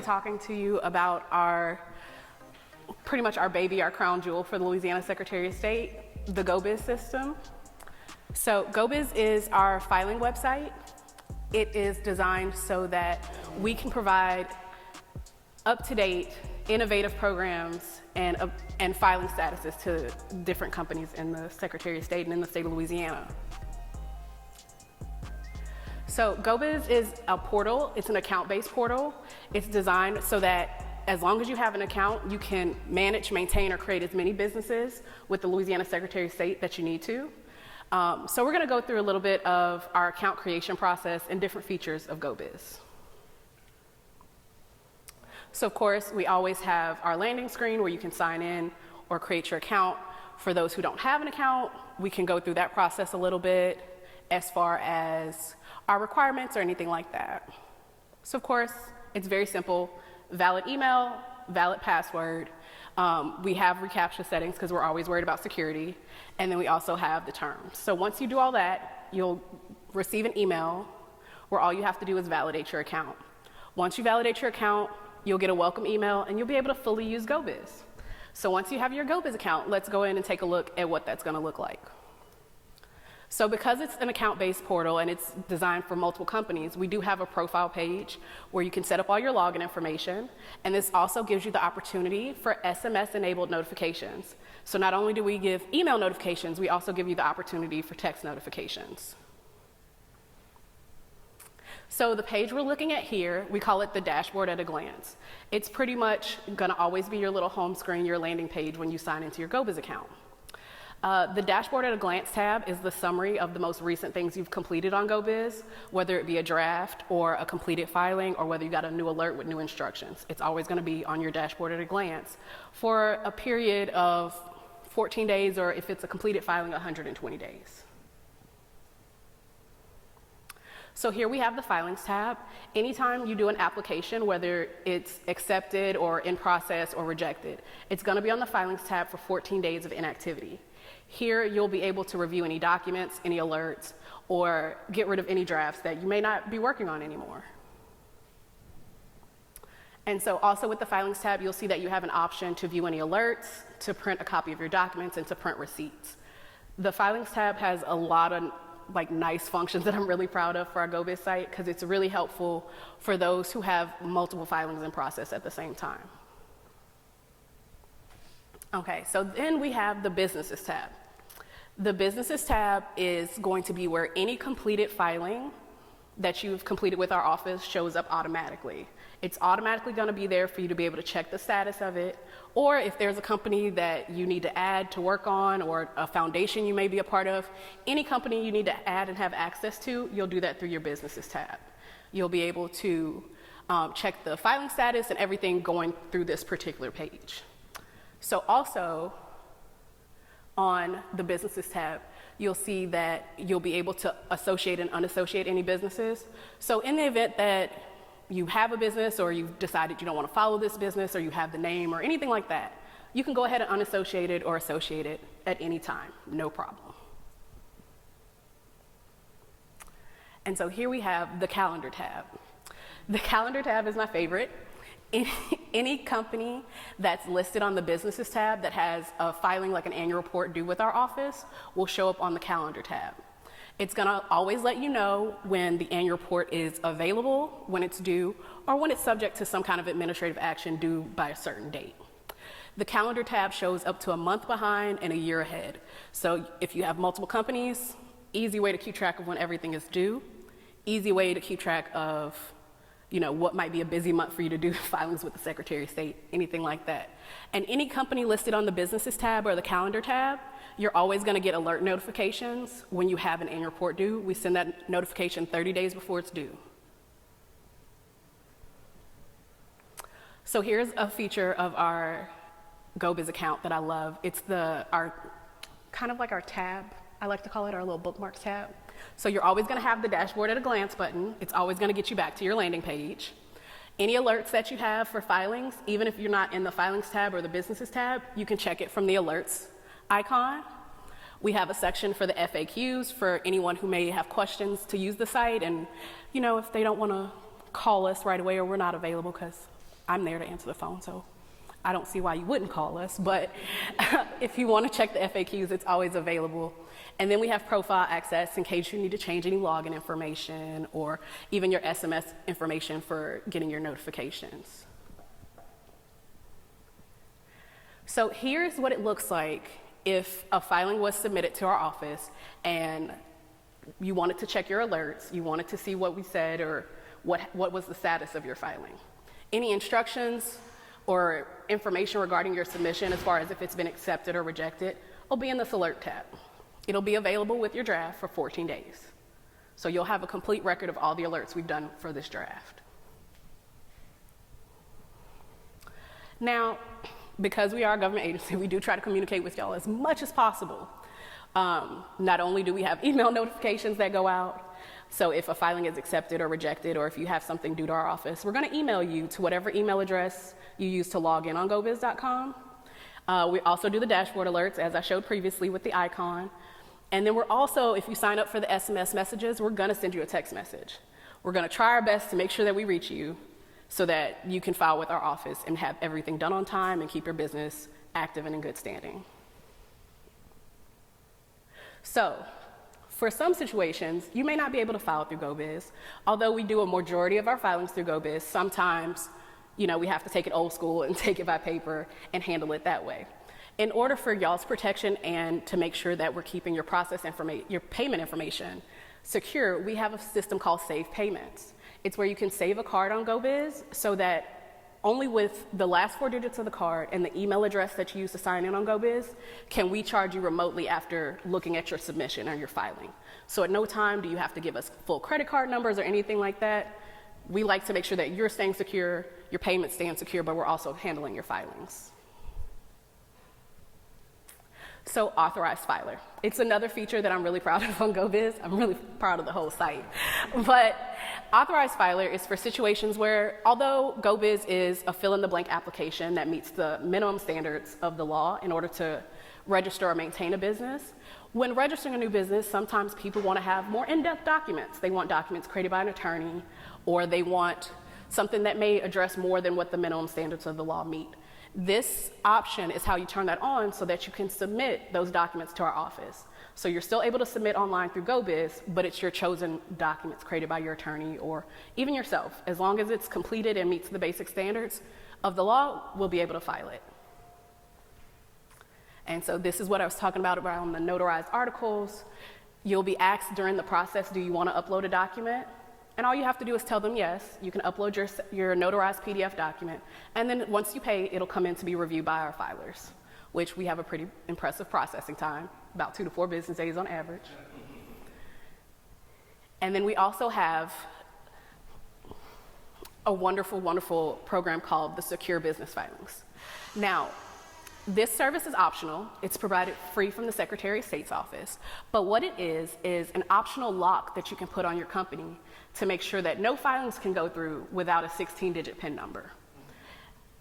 talking to you about pretty much our baby, our crown jewel for the Louisiana Secretary of State, the GeauxBiz system. So GeauxBiz is our filing website. It is designed so that we can provide up-to-date, innovative programs and filing statuses to different companies in the Secretary of State and in the state of Louisiana. So GeauxBiz is a portal. It's an account-based portal. It's designed so that as long as you have an account, you can manage, maintain, or create as many businesses with the Louisiana Secretary of State that you need to. So we're going to go through a little bit of our account creation process and different features of GeauxBiz. So of course, we always have our landing screen where you can sign in or create your account. For those who don't have an account, we can go through that process a little bit as far as our requirements or anything like that. So of course, it's very simple. Valid email, valid password. We have reCAPTCHA settings because we're always worried about security. And then we also have the terms. So once you do all that, you'll receive an email where all you have to do is validate your account. Once you validate your account, you'll get a welcome email and you'll be able to fully use GeauxBiz. So once you have your GeauxBiz account, let's go in and take a look at what that's going to look like. So because it's an account-based portal and it's designed for multiple companies, we do have a profile page where you can set up all your login information. And this also gives you the opportunity for SMS-enabled notifications. So not only do we give email notifications, we also give you the opportunity for text notifications. So the page we're looking at here, we call it the dashboard at a glance. It's pretty much going to always be your little home screen, your landing page when you sign into your GeauxBiz account. The dashboard at a glance tab is the summary of the most recent things you've completed on GeauxBiz, whether it be a draft or a completed filing or whether you got a new alert with new instructions. It's always going to be on your dashboard at a glance for a period of 14 days or if it's a completed filing, 120 days. So here we have the filings tab. Anytime you do an application, whether it's accepted or in process or rejected, it's going to be on the filings tab for 14 days of inactivity. Here, you'll be able to review any documents, any alerts, or get rid of any drafts that you may not be working on anymore. And so also with the filings tab, you'll see that you have an option to view any alerts, to print a copy of your documents, and to print receipts. The filings tab has a lot of nice functions that I'm really proud of for our GeauxBiz site because it's really helpful for those who have multiple filings in process at the same time. Okay, so then we have the Businesses tab. The Businesses tab is going to be where any completed filing that you've completed with our office shows up automatically. It's automatically going to be there for you to be able to check the status of it, or if there's a company that you need to add to work on or a foundation you may be a part of, any company you need to add and have access to, you'll do that through your Businesses tab. You'll be able to check the filing status and everything going through this particular page. So also on the Businesses tab, you'll see that you'll be able to associate and unassociate any businesses. So in the event that you have a business or you've decided you don't want to follow this business or you have the name or anything like that, you can go ahead and unassociate it or associate it at any time, no problem. And so here we have the Calendar tab. The Calendar tab is my favorite. Any company that's listed on the Businesses tab that has a filing like an annual report due with our office will show up on the Calendar tab. It's going to always let you know when the annual report is available, when it's due, or when it's subject to some kind of administrative action due by a certain date. The Calendar tab shows up to a month behind and a year ahead. So if you have multiple companies, easy way to keep track of when everything is due, easy way to keep track of what might be a busy month for you to do filings with the Secretary of State, anything like that. And any company listed on the Businesses tab or the Calendar tab, you're always going to get alert notifications when you have an annual report due. We send that notification 30 days before it's due. So here's a feature of our GeauxBiz account that I love. It's our tab. I like to call it our little bookmarks tab. So you're always going to have the dashboard at a glance button. It's always going to get you back to your landing page. Any alerts that you have for filings, even if you're not in the Filings tab or the Businesses tab, you can check it from the alerts icon. We have a section for the FAQs for anyone who may have questions to use the site and, if they don't want to call us right away or we're not available because I'm there to answer the phone, so I don't see why you wouldn't call us, but if you want to check the FAQs, it's always available. And then we have profile access in case you need to change any login information or even your SMS information for getting your notifications. So here's what it looks like if a filing was submitted to our office and you wanted to check your alerts, you wanted to see what we said or what was the status of your filing. Any instructions or information regarding your submission as far as if it's been accepted or rejected will be in this alert tab. It'll be available with your draft for 14 days. So you'll have a complete record of all the alerts we've done for this draft. Now, because we are a government agency, we do try to communicate with y'all as much as possible. Not only do we have email notifications that go out, so if a filing is accepted or rejected, or if you have something due to our office, we're going to email you to whatever email address you use to log in on GeauxBiz.com. We also do the dashboard alerts, as I showed previously with the icon. And then we're also, if you sign up for the SMS messages, we're going to send you a text message. We're going to try our best to make sure that we reach you so that you can file with our office and have everything done on time and keep your business active and in good standing. So, for some situations, you may not be able to file through GeauxBiz. Although we do a majority of our filings through GeauxBiz, sometimes, we have to take it old school and take it by paper and handle it that way. In order for y'all's protection and to make sure that we're keeping your your payment information secure, we have a system called Save Payments. It's where you can save a card on GeauxBiz so that only with the last 4 digits of the card and the email address that you use to sign in on GeauxBiz can we charge you remotely after looking at your submission or your filing. So at no time do you have to give us full credit card numbers or anything like that. We like to make sure that you're staying secure, your payments staying secure, but we're also handling your filings. So authorized filer. It's another feature that I'm really proud of on GeauxBiz. I'm really proud of the whole site. But authorized filer is for situations where, although GeauxBiz is a fill-in-the-blank application that meets the minimum standards of the law in order to register or maintain a business, when registering a new business, sometimes people want to have more in-depth documents. They want documents created by an attorney, or they want something that may address more than what the minimum standards of the law meet. This option is how you turn that on so that you can submit those documents to our office. So you're still able to submit online through GeauxBiz, but it's your chosen documents created by your attorney or even yourself. As long as it's completed and meets the basic standards of the law, we'll be able to file it. And so this is what I was talking about around the notarized articles. You'll be asked during the process, do you want to upload a document? And all you have to do is tell them yes. You can upload your notarized PDF document. And then once you pay, it'll come in to be reviewed by our filers, which we have a pretty impressive processing time, about 2 to 4 business days on average. And then we also have a wonderful, wonderful program called the Secure Business Filings. Now, this service is optional. It's provided free from the Secretary of State's office. But what it is an optional lock that you can put on your company to make sure that no filings can go through without a 16-digit PIN number.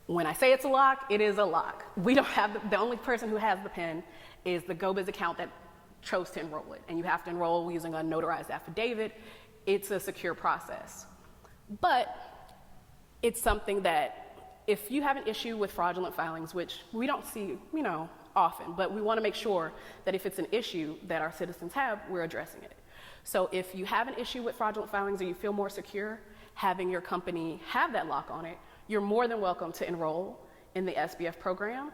When I say it's a lock, it is a lock. We don't have the only person who has the PIN is the GeauxBiz account that chose to enroll it. And you have to enroll using a notarized affidavit. It's a secure process. But it's something that if you have an issue with fraudulent filings, which we don't see, often, but we want to make sure that if it's an issue that our citizens have, we're addressing it. So if you have an issue with fraudulent filings or you feel more secure having your company have that lock on it, you're more than welcome to enroll in the SBF program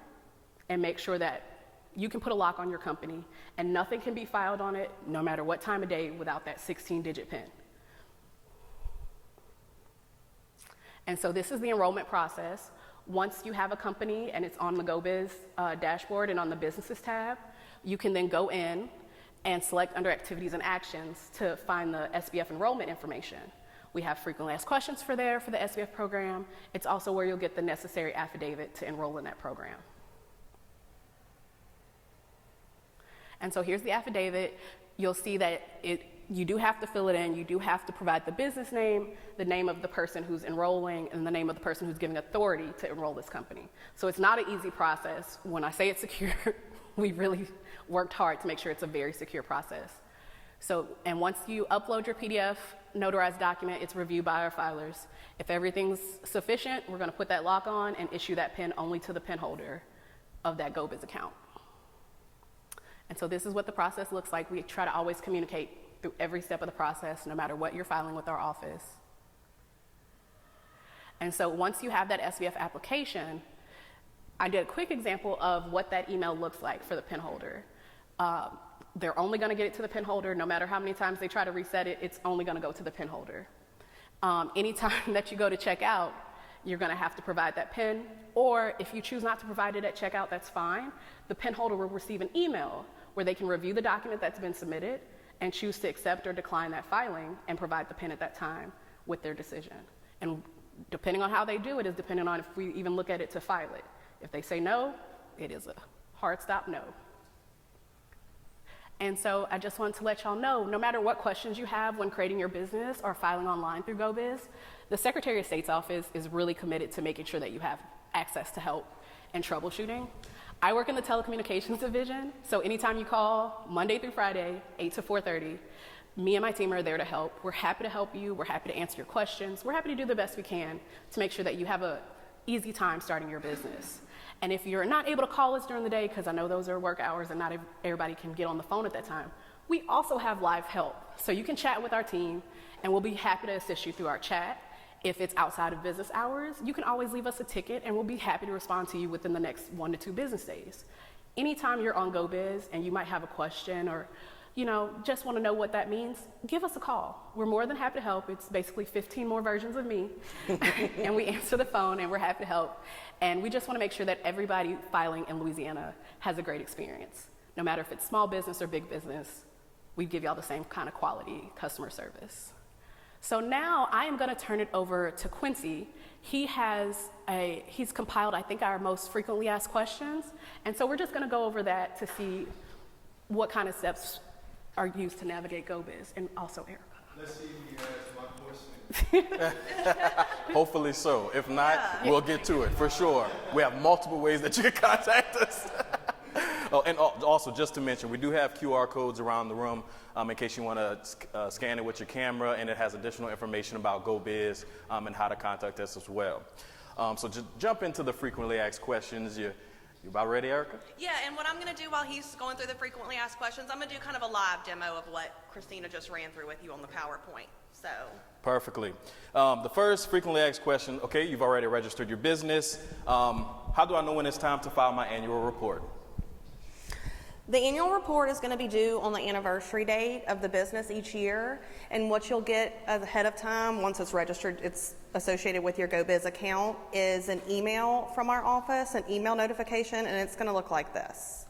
and make sure that you can put a lock on your company and nothing can be filed on it, no matter what time of day, without that 16-digit PIN. And so this is the enrollment process. Once you have a company and it's on the GeauxBiz dashboard and on the businesses tab, you can then go in and select under activities and actions to find the SBF enrollment information. We have frequently asked questions for the SBF program. It's also where you'll get the necessary affidavit to enroll in that program. And so here's the affidavit. You'll see that you do have to fill it in. You do have to provide the business name, the name of the person who's enrolling, and the name of the person who's giving authority to enroll this company. So it's not an easy process. When I say it's secure, we really worked hard to make sure it's a very secure process. So, and once you upload your PDF notarized document, it's reviewed by our filers. If everything's sufficient, we're going to put that lock on and issue that PIN only to the PIN holder of that GeauxBiz account. And so this is what the process looks like. We try to always communicate through every step of the process, no matter what you're filing with our office. And so once you have that SVF application, I did a quick example of what that email looks like for the PIN holder. They're only going to get it to the PIN holder. No matter how many times they try to reset it, it's only going to go to the PIN holder. Anytime that you go to check out, you're going to have to provide that PIN, or if you choose not to provide it at checkout, that's fine. The PIN holder will receive an email where they can review the document that's been submitted and choose to accept or decline that filing and provide the PIN at that time with their decision. And depending on how they do it is depending on if we even look at it to file it. If they say no, it is a hard stop no. And so I just wanted to let y'all know, no matter what questions you have when creating your business or filing online through GeauxBiz, the Secretary of State's office is really committed to making sure that you have access to help and troubleshooting. I work in the telecommunications division, so anytime you call, Monday through Friday, 8 to 4:30, me and my team are there to help. We're happy to help you. We're happy to answer your questions. We're happy to do the best we can to make sure that you have an easy time starting your business. And if you're not able to call us during the day, because I know those are work hours and not everybody can get on the phone at that time, we also have live help. So you can chat with our team, and we'll be happy to assist you through our chat. If it's outside of business hours, you can always leave us a ticket, and we'll be happy to respond to you within the next 1 to 2 business days. Anytime you're on GeauxBiz and you might have a question or just want to know what that means, give us a call. We're more than happy to help. It's basically 15 more versions of me, and we answer the phone, and we're happy to help. And we just want to make sure that everybody filing in Louisiana has a great experience. No matter if it's small business or big business, we give y'all the same kind of quality customer service. So now I am going to turn it over to Quincy. He's compiled, I think, our most frequently asked questions. And so we're just going to go over that to see what kind of steps are used to navigate GeauxBiz, and also Erika. Let's see if you ask my question. Hopefully so. If not, we'll get to it for sure. We have multiple ways that you can contact us. And also, just to mention, we do have QR codes around the room in case you want to scan it with your camera, and it has additional information about GeauxBiz and how to contact us as well. So just jump into the frequently asked questions. You about ready, Erika? Yeah, and what I'm going to do while he's going through the frequently asked questions, I'm going to do kind of a live demo of what Kristina just ran through with you on the PowerPoint. So perfectly. The first frequently asked question, okay, you've already registered your business. How do I know when it's time to file my annual report? the annual report is going to be due on the anniversary date of the business each year, and what you'll get ahead of time, once it's registered, it's associated with your GeauxBiz account, is an email from our office, an email notification, and it's going to look like this.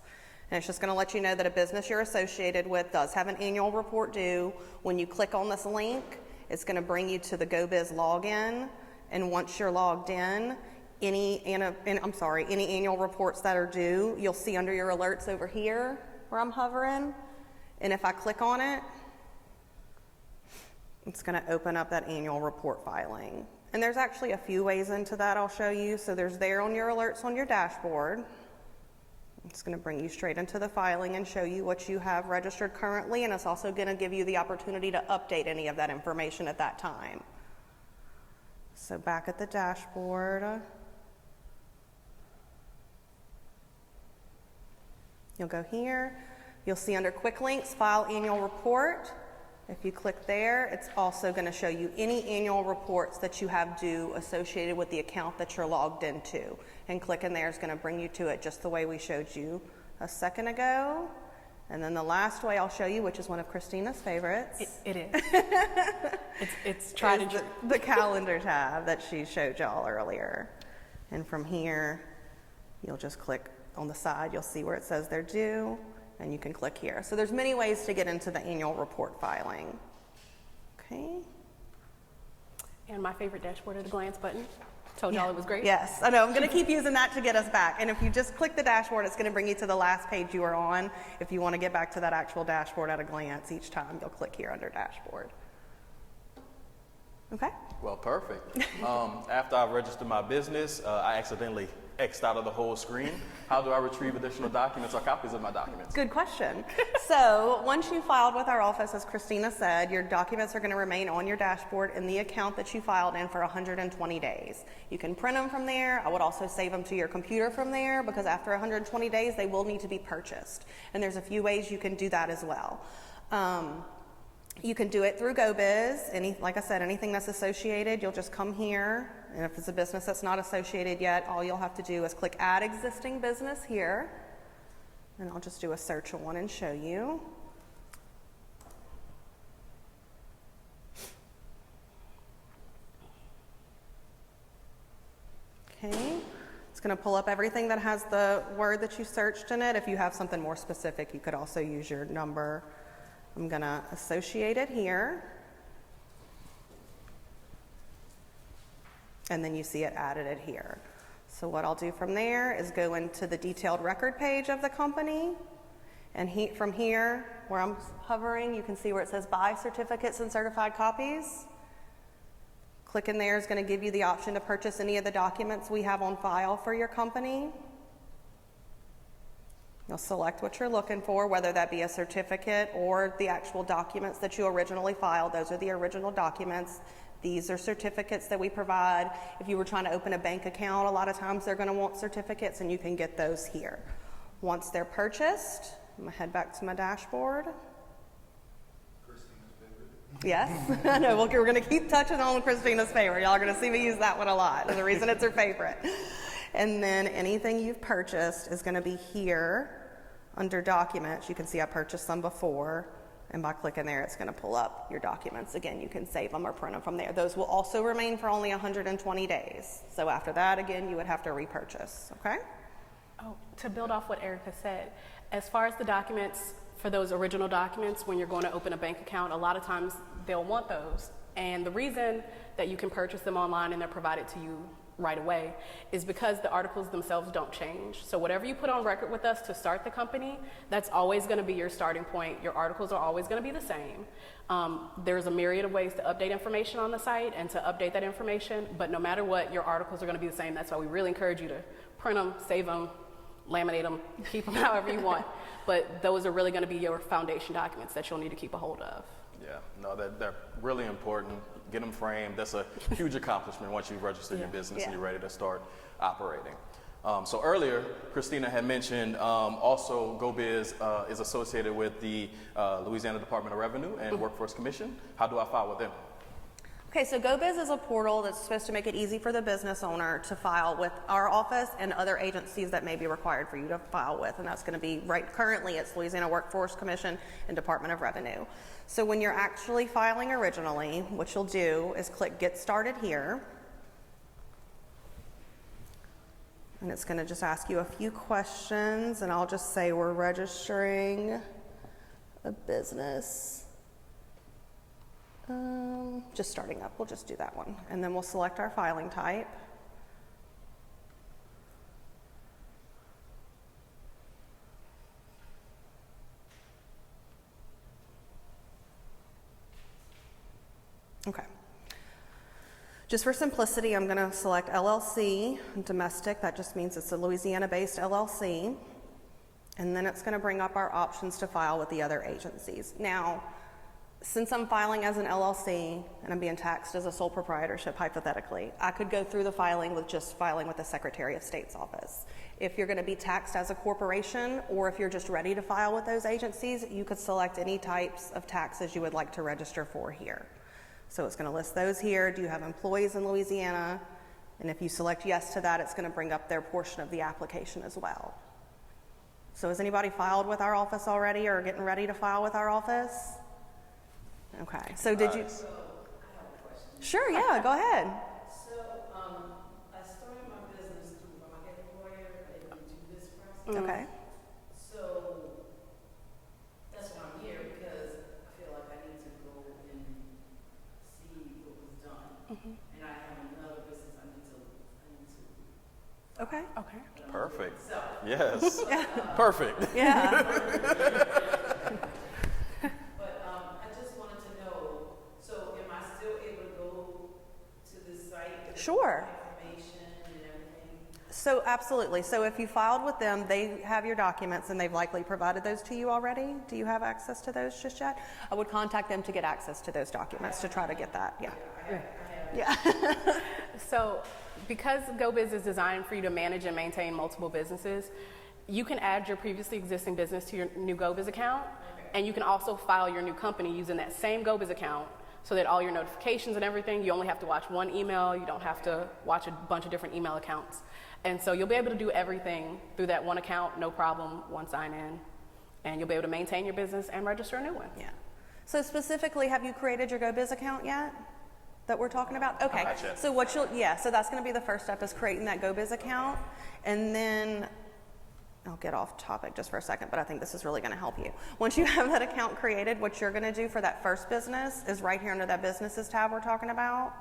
And it's just going to let you know that a business you're associated with does have an annual report due. When you click on this link, it's going to bring you to the GeauxBiz login, and once you're logged in, any annual reports that are due, you'll see under your alerts over here where I'm hovering. And if I click on it, it's going to open up that annual report filing. And there's actually a few ways into that I'll show you. So there's there on your alerts on your dashboard. It's going to bring you straight into the filing and show you what you have registered currently, and it's also going to give you the opportunity to update any of that information at that time. So back at the dashboard, you'll go here. You'll see under Quick Links, File Annual Report. If you click there, it's also going to show you any annual reports that you have due associated with the account that you're logged into. And clicking there is going to bring you to it just the way we showed you a second ago. And then the last way I'll show you, which is one of Kristina's favorites. It is. it's tried and true. The calendar tab that she showed y'all earlier. And from here, you'll just click on the side. You'll see where it says they're due, and you can click here. So there's many ways to get into the annual report filing. Okay. And my favorite dashboard at a glance button. Told y'all it was great. Yes, I know. I'm going to keep using that to get us back. And if you just click the dashboard, it's going to bring you to the last page you were on. If you want to get back to that actual dashboard at a glance each time, you'll click here under dashboard. Okay. Well, perfect. After I registered my business, I accidentally X'd out of the whole screen. How do I retrieve additional documents or copies of my documents? Good question. So once you filed with our office, as Kristina said, your documents are going to remain on your dashboard in the account that you filed in for 120 days. You can print them from there. I would also save them to your computer from there, because after 120 days, they will need to be purchased. And there's a few ways you can do that as well. You can do it through GeauxBiz. Like I said, anything that's associated, you'll just come here. And if it's a business that's not associated yet, all you'll have to do is click Add Existing Business here. And I'll just do a search on one and show you. Okay. It's going to pull up everything that has the word that you searched in it. If you have something more specific, you could also use your number. I'm going to associate it here. And then you see it added it here. So what I'll do from there is go into the detailed record page of the company. And from here, where I'm hovering, you can see where it says Buy Certificates and Certified Copies. Clicking there is going to give you the option to purchase any of the documents we have on file for your company. You'll select what you're looking for, whether that be a certificate or the actual documents that you originally filed. Those are the original documents. These are certificates that we provide. If you were trying to open a bank account, a lot of times they're going to want certificates, and you can get those here. Once they're purchased, I'm going to head back to my dashboard. Kristina's favorite. Yes, I know. We're going to keep touching on Kristina's favorite. Y'all are going to see me use that one a lot. There's a reason it's her favorite. And then anything you've purchased is going to be here under Documents. You can see I purchased some before. And by clicking there, it's going to pull up your documents. Again, you can save them or print them from there. Those will also remain for only 120 days. So after that, again, you would have to repurchase, okay? Oh, to build off what Erika said, as far as the documents, for those original documents, when you're going to open a bank account, a lot of times they'll want those. And the reason that you can purchase them online and they're provided to you right away is because the articles themselves don't change. So whatever you put on record with us to start the company, that's always going to be your starting point. Your articles are always going to be the same. There's a myriad of ways to update information on the site and to update that information, but no matter what, your articles are going to be the same. That's why we really encourage you to print them, save them, laminate them, keep them however you want. But those are really going to be your foundation documents that you'll need to keep a hold of. Yeah, no, they're really important. Get them framed. That's a huge accomplishment once you've registered your business and you're ready to start operating. So earlier, Kristina had mentioned also GeauxBiz is associated with the Louisiana Department of Revenue and Workforce Commission. How do I file with them? Okay, so GeauxBiz is a portal that's supposed to make it easy for the business owner to file with our office and other agencies that may be required for you to file with, and that's going to be currently it's Louisiana Workforce Commission and Department of Revenue. So when you're actually filing originally, what you'll do is click Get Started here, and it's going to just ask you a few questions, and I'll just say we're registering a business. Just starting up, we'll just do that one. And then we'll select our filing type. Okay. Just for simplicity, I'm going to select LLC, domestic. That just means it's a Louisiana-based LLC. And then it's going to bring up our options to file with the other agencies. Now, since I'm filing as an LLC and I'm being taxed as a sole proprietorship, hypothetically, I could go through the filing with just filing with the Secretary of State's office. If you're going to be taxed as a corporation, or if you're just ready to file with those agencies, you could select any types of taxes you would like to register for here. So it's going to list those here. Do you have employees in Louisiana? And if you select yes to that, it's going to bring up their portion of the application as well. So has anybody filed with our office already or getting ready to file with our office? Okay, so did you? So I have a question. Sure, yeah, go ahead. So I started my business through my employer. I didn't do this process. Okay. So that's why I'm here, because I feel like I need to go and see what was done. And I have another business I need to. Okay. Okay. Perfect. So Yes. Perfect. Yeah. Sure. Information and everything. So absolutely. So if you filed with them, they have your documents and they've likely provided those to you already. Do you have access to those just yet? I would contact them to get access to those documents to try to get that. Yeah. Yeah. So because GeauxBiz is designed for you to manage and maintain multiple businesses, you can add your previously existing business to your new GeauxBiz account, and you can also file your new company using that same GeauxBiz account, so that all your notifications and everything, you only have to watch one email. You don't have to watch a bunch of different email accounts. And so you'll be able to do everything through that one account, no problem, one sign in, and you'll be able to maintain your business and register a new one. Yeah. So specifically, have you created your GeauxBiz account yet that we're talking about? Okay. Gotcha. So what so that's going to be the first step, is creating that GeauxBiz account. And then I'll get off topic just for a second, but I think this is really going to help you. Once you have that account created, what you're going to do for that first business is right here under that businesses tab we're talking about,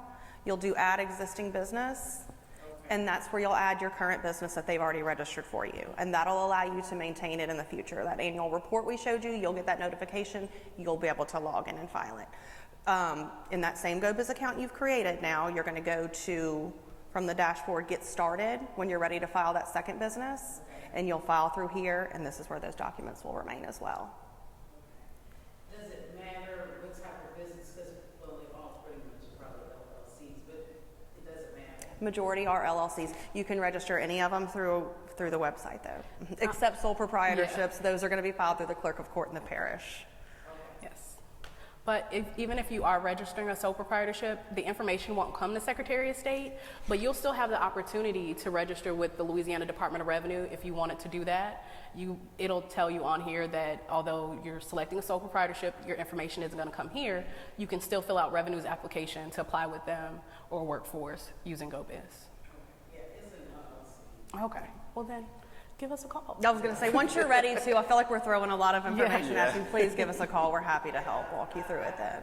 you'll do add existing business. And that's where you'll add your current business that they've already registered for you. And that'll allow you to maintain it in the future. That annual report we showed you, you'll get that notification. You'll be able to log in and file it. In that same GeauxBiz account you've created now, you're going to go to, from the dashboard, Get Started when you're ready to file that second business. And you'll file through here, and this is where those documents will remain as well. Does it matter what type of business? Because, well, they all pretty much are probably LLCs, but it doesn't matter. Majority are LLCs. You can register any of them through the website, though, except sole proprietorships. Yeah. Those are going to be filed through the clerk of court in the parish. Yes. But even if you are registering a sole proprietorship, the information won't come to Secretary of State, but you'll still have the opportunity to register with the Louisiana Department of Revenue if you wanted to do that. It'll tell you on here that although you're selecting a sole proprietorship, your information isn't going to come here. You can still fill out Revenue's application to apply with them or workforce using GeauxBiz. Yeah, it's an LLC. Okay. Well then, give us a call. I was going to say, once you're ready to, I feel like we're throwing a lot of information Yeah. at you. Please give us a call. We're happy to help walk you through it then.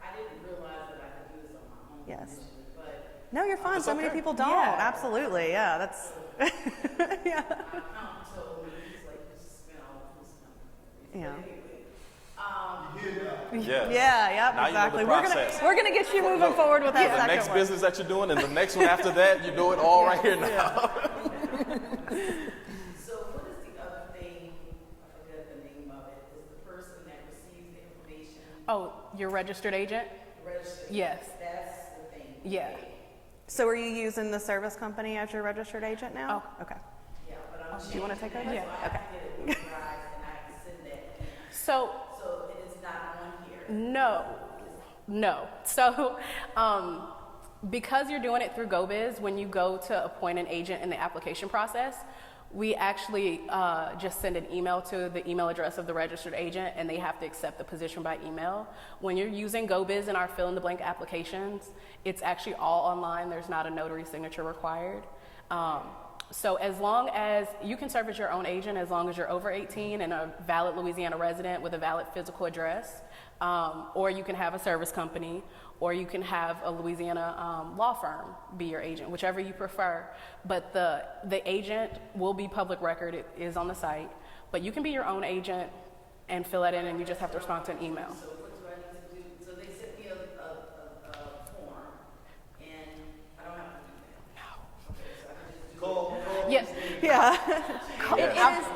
I didn't realize that I could do this on my own Yes. initially, but No, you're fine. So many okay. people don't. Yeah. Absolutely. Yeah, that's, yeah. my accountant told me, he's like, you just spent all this money. Yeah. Anyway, Yeah. Yeah, Now you know exactly. the process. We're gonna get you moving forward with that The second next one. business that you're doing and the next one after that, you do it all right here now. so what is the other thing? I forget the name of it. Is the person that receives the information Oh, your registered agent? registered? Yes. That's the thing. Yeah. So are you using the service company as your registered agent now? Oh. Okay. Yeah, but I'm Do you want to take over? Yeah. Okay. get it with you guys and I can send that in. So So it is not on here. No. So, because you're doing it through GeauxBiz, when you go to appoint an agent in the application process, we actually just send an email to the email address of the registered agent, and they have to accept the position by email. When you're using GeauxBiz in our fill-in-the-blank applications, it's actually all online. There's not a notary signature required. So as long as you can serve as your own agent, as long as you're over 18 and a valid Louisiana resident with a valid physical address, or you can have a service company, or you can have a Louisiana law firm be your agent, whichever you prefer. But the agent will be public record. It is on the site. But you can be your own agent and fill that in, and you just have to respond to an email. So what do I need to do? So they sent me a form and I don't have to do that. No. Okay, so I can just do Call. Yes. Yeah.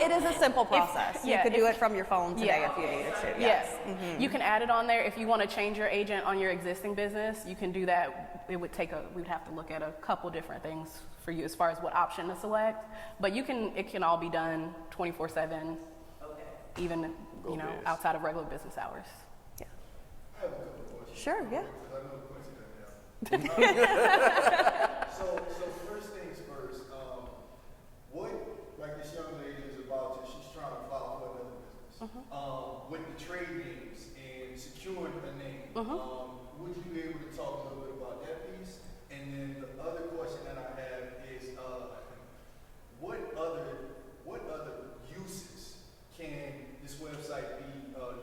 It is a simple process. You yeah, could do it from your phone today Yeah. if you needed to. Yes. Yes. You can add it on there. If you want to change your agent on your existing business, you can do that. It would take we'd have to look at a couple different things for you as far as what option to select. But it can all be done 24/7, even, GeauxBiz. outside of regular business hours. Yeah. I have a couple of questions. Sure, yeah. Because I know Quincy doesn't have. So first things first, like this young lady is about to, she's trying to file for another business. With the trade names and securing a name, would you be able to talk a little bit about that piece? And then the other question that I have is, what other uses can this website be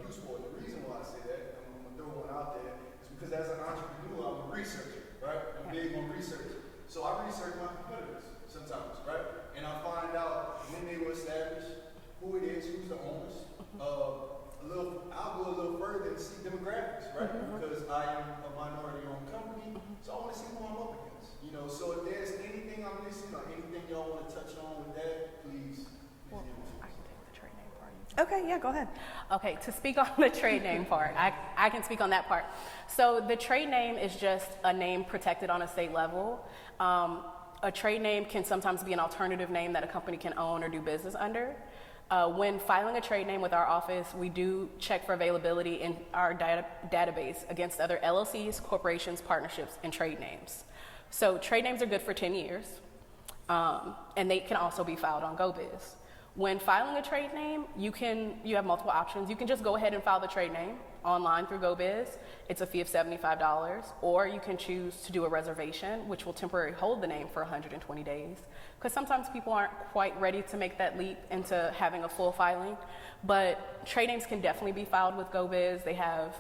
used for? The reason why I say that, I'm gonna throw one out there, is because as an entrepreneur, I'm a researcher, right? I'm big on research. So I research my competitors sometimes, right? And I find out when they were established, who it is, who's the owners. I'll go a little further and see demographics, right? Because I am a minority-owned company, so I want to see who I'm up against. So if there's anything I'm missing or anything y'all want to touch on with that, please. I can take the trade name part. Okay, yeah, go ahead. Okay, to speak on the trade name part, I can speak on that part. So the trade name is just a name protected on a state level. A trade name can sometimes be an alternative name that a company can own or do business under. When filing a trade name with our office, we do check for availability in our database against other LLCs, corporations, partnerships, and trade names. So trade names are good for 10 years, and they can also be filed on GeauxBiz. When filing a trade name, you have multiple options. You can just go ahead and file the trade name online through GeauxBiz. It's a fee of $75, or you can choose to do a reservation, which will temporarily hold the name for 120 days. Because sometimes people aren't quite ready to make that leap into having a full filing. But trade names can definitely be filed with GeauxBiz.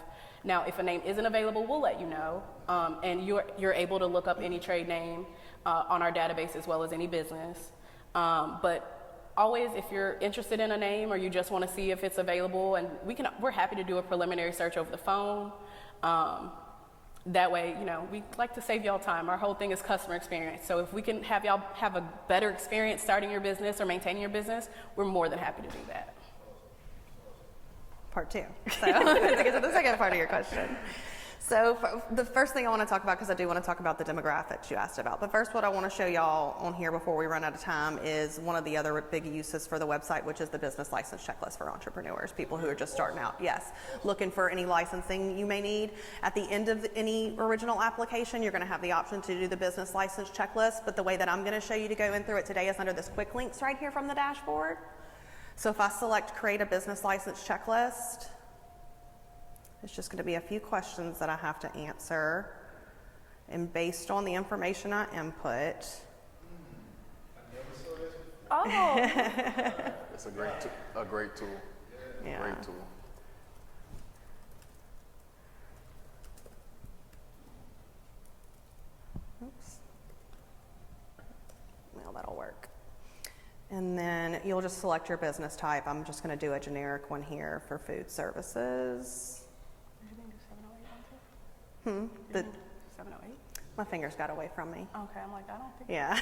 Now, if a name isn't available, we'll let you know. And you're able to look up any trade name on our database as well as any business. But always, if you're interested in a name or you just want to see if it's available, and we're happy to do a preliminary search over the phone. That way, we like to save y'all time. Our whole thing is customer experience. So if we can have y'all have a better experience starting your business or maintaining your business, we're more than happy to do that. Part two. So to get to the second part of your question. So the first thing I want to talk about, because I do want to talk about the demographics you asked about, but first what I want to show y'all on here before we run out of time is one of the other big uses for the website, which is the business license checklist for entrepreneurs, people who are just starting out. Yes, looking for any licensing you may need. At the end of any original application, you're going to have the option to do the business license checklist, but the way that I'm going to show you to go in through it today is under this quick links right here from the dashboard. So if I select create a business license checklist, it's just going to be a few questions that I have to answer, and based on the information I input. Oh, It's a great tool. Yeah. Great tool. Oops. Well, that'll work. And then you'll just select your business type. I'm just going to do a generic one here for food services. The 708. My fingers got away from me. Okay, I'm like, I don't think. Yeah.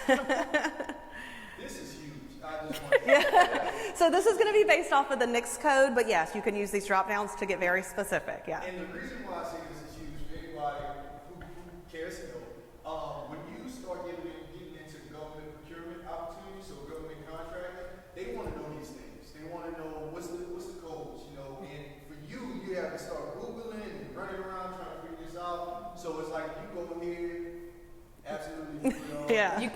This is huge. I just want to So this is going to be based off of the NICS code, but yes, you can use these drop downs to get very specific. Yeah. And the reason why I say this is huge for anybody who cares to know, when you start getting into government procurement opportunities, so government contracting, they want to know these things. They want to know what's the codes, and for you have to start Googling and running around trying to figure this out. So it's like you go ahead, absolutely. Yeah.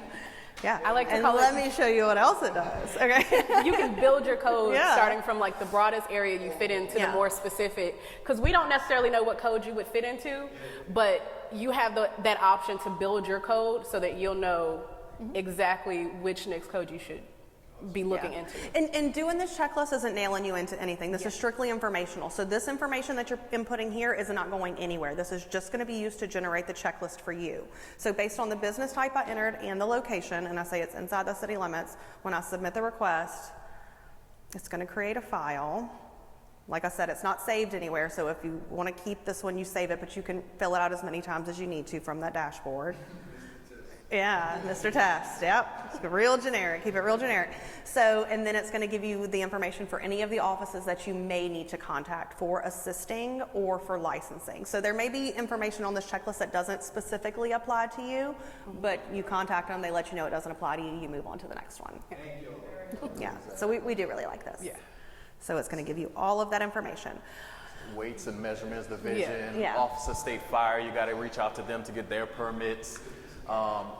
Yeah. I like to and call let it- me show you what else it does. Okay. You can build your code Yeah. starting from like the broadest area you fit into Yeah. the more specific, because we don't necessarily know what code you would fit into, but you have that option to build your code so that you'll know exactly which NICS code you should be looking into. And doing this checklist isn't nailing you into anything. This is strictly informational. So this information that you're inputting here is not going anywhere. This is just going to be used to generate the checklist for you. So based on the business type I entered and the location, and I say it's inside the city limits, when I submit the request, it's going to create a file. Like I said, it's not saved anywhere, so if you want to keep this one, you save it, but you can fill it out as many times as you need to from that dashboard. Yeah, Mr. Test, yep. It's real generic, keep it real generic. So, and then it's going to give you the information for any of the offices that you may need to contact for assisting or for licensing. So there may be information on this checklist that doesn't specifically apply to you, but you contact them, they let you know it doesn't apply to you, you move on to the next one. Yeah, so we do really like this. Yeah. So it's going to give you all of that information. Weights and measurements, division, Yeah. Office of State Fire, you got to reach out to them to get their permits.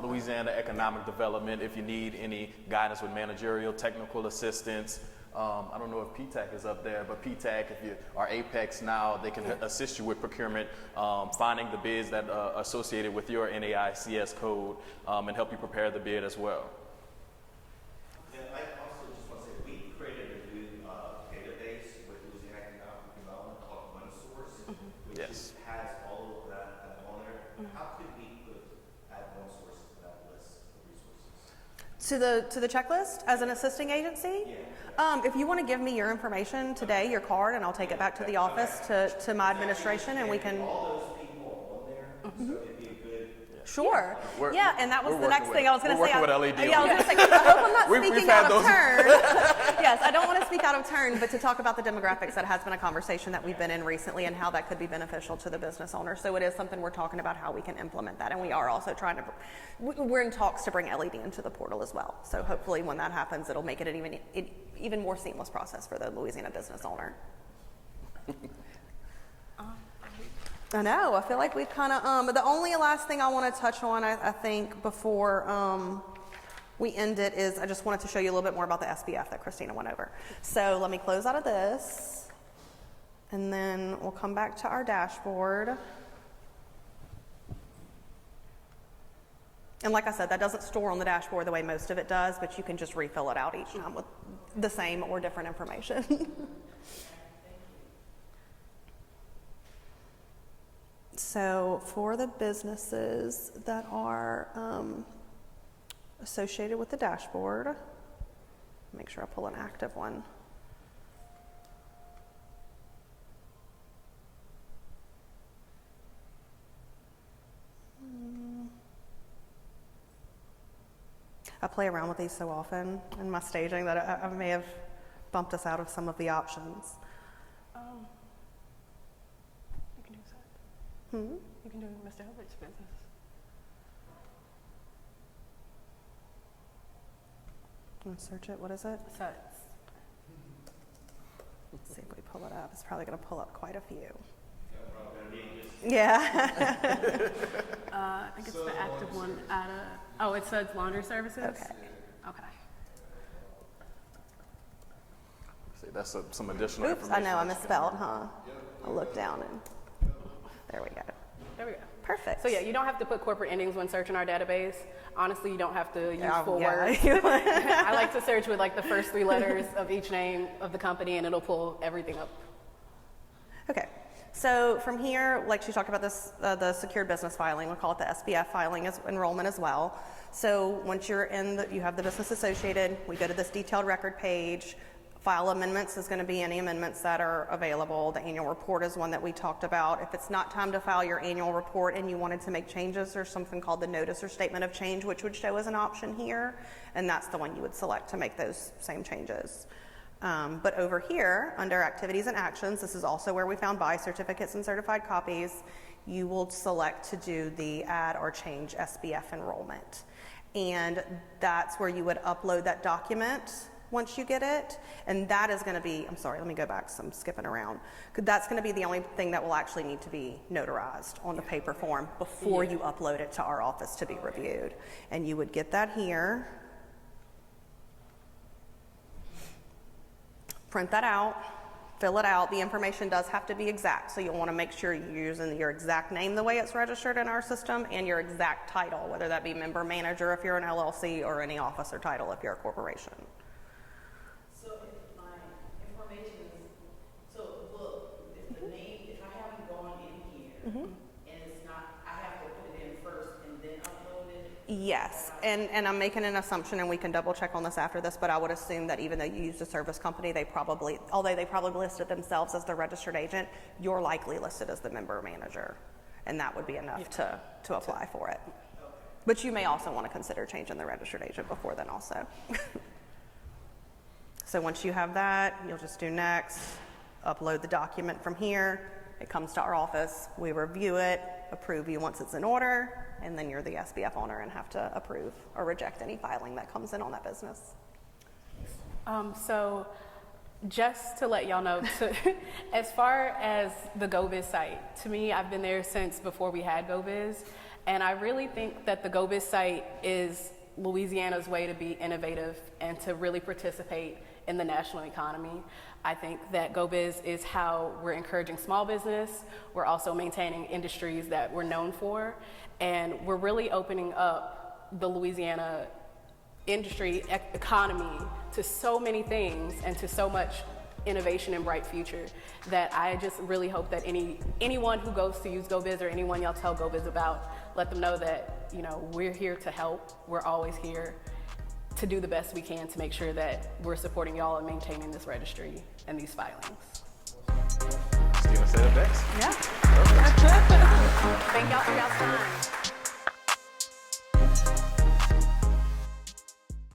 Louisiana Economic Development, if you need any guidance with managerial, technical assistance. I don't know if PTAC is up there, but PTAC, if you are Apex now, they can assist you with procurement, finding the bids that are associated with your NAICS code, and help you prepare the bid as well. And I also just want to say, we created a new database with Louisiana Economic Development called OneSource, which Yes. has all of that on there. How could we add OneSource to that list of resources? To the checklist as an assisting agency? If you want to give me your information today, your card, and I'll take it back to the office to my administration, and we can. All those people on there, so it'd be a good Sure. We're- Yeah, and that was we're the next working thing with I was going to it. say. We're working with LED Yeah, I on was going to say, I hope I'm not We've speaking had out of those- turn. Yes, I don't want to speak out of turn, but to talk about the demographics, that has been a conversation that we've been in recently and how that could be beneficial to the business owner. So it is something we're talking about how we can implement that, and we are also trying to, we're in talks to bring LED into the portal as well. So hopefully when that happens, it'll make it an even more seamless process for the Louisiana business owner. I know. I feel like we've kind of, but the only last thing I want to touch on, I think, before we end it is I just wanted to show you a little bit more about the SBF that Kristina went over. So let me close out of this, and then we'll come back to our dashboard. And like I said, that doesn't store on the dashboard the way most of it does, but you can just refill it out each time with the same or different information. So for the businesses that are associated with the dashboard, make sure I pull an active one. I play around with these so often in my staging that I may have bumped us out of some of the options. You can do that. You can do Mr. Hilbert's business. I'm gonna search it. What is it? So Let's see if we pull it up. It's probably going to pull up quite a few. Yeah, probably gonna need just Yeah. I think it's the active one out of, oh, it says laundry services? Okay. Okay. See, that's some additional Oops, information. I know I that you can- misspelled, huh? I looked down and there we go. There we go. Perfect. So yeah, you don't have to put corporate endings when searching our database. Honestly, you don't have to use full yeah. words. I like to search with like the first 3 letters of each name of the company, and it'll pull everything up. Okay. So from here, like she talked about this, the secured business filing, we'll call it the SBF filing as enrollment as well. So once you're in, you have the business associated, we go to this detailed record page. File amendments is going to be any amendments that are available. The annual report is one that we talked about. If it's not time to file your annual report and you wanted to make changes, there's something called the notice or statement of change, which would show as an option here, and that's the one you would select to make those same changes. But over here, under activities and actions, this is also where we found buy certificates and certified copies. You will select to do the add or change SBF enrollment. And that's where you would upload that document once you get it. And that is going to be, I'm sorry, let me go back, so I'm skipping around. That's going to be the only thing that will actually need to be notarized on the paper form before you upload it to our office to be reviewed. And you would get that here. Print that out, fill it out. The information does have to be exact, so you'll want to make sure you're using your exact name the way it's registered in our system and your exact title, whether that be member manager if you're an LLC or any officer title if you're a corporation. So if my information is, so look, if the name, if I haven't gone in here and it's not, I have to put it in first and then upload it? Yes, and I'm making an assumption, and we can double check on this after this, but I would assume that even though you used a service company, they probably, although they probably listed themselves as the registered agent, you're likely listed as the member manager, and that would be enough to apply for it. But you may also want to consider changing the registered agent before then also. So once you have that, you'll just do next, upload the document from here, it comes to our office, we review it, approve you once it's in order, and then you're the SBF owner and have to approve or reject any filing that comes in on that business. So just to let y'all know, as far as the GeauxBiz site, to me, I've been there since before we had GeauxBiz, and I really think that the GeauxBiz site is Louisiana's way to be innovative and to really participate in the national economy. I think that GeauxBiz is how we're encouraging small business. We're also maintaining industries that we're known for, and we're really opening up the Louisiana industry economy to so many things and to so much innovation and bright future that I just really hope that anyone who goes to use GeauxBiz or anyone y'all tell GeauxBiz about, let them know that, you know, we're here to help. We're always here to do the best we can to make sure that we're supporting y'all and maintaining this registry and these filings. Kristina said it best. Yeah. Thank y'all for y'all's time.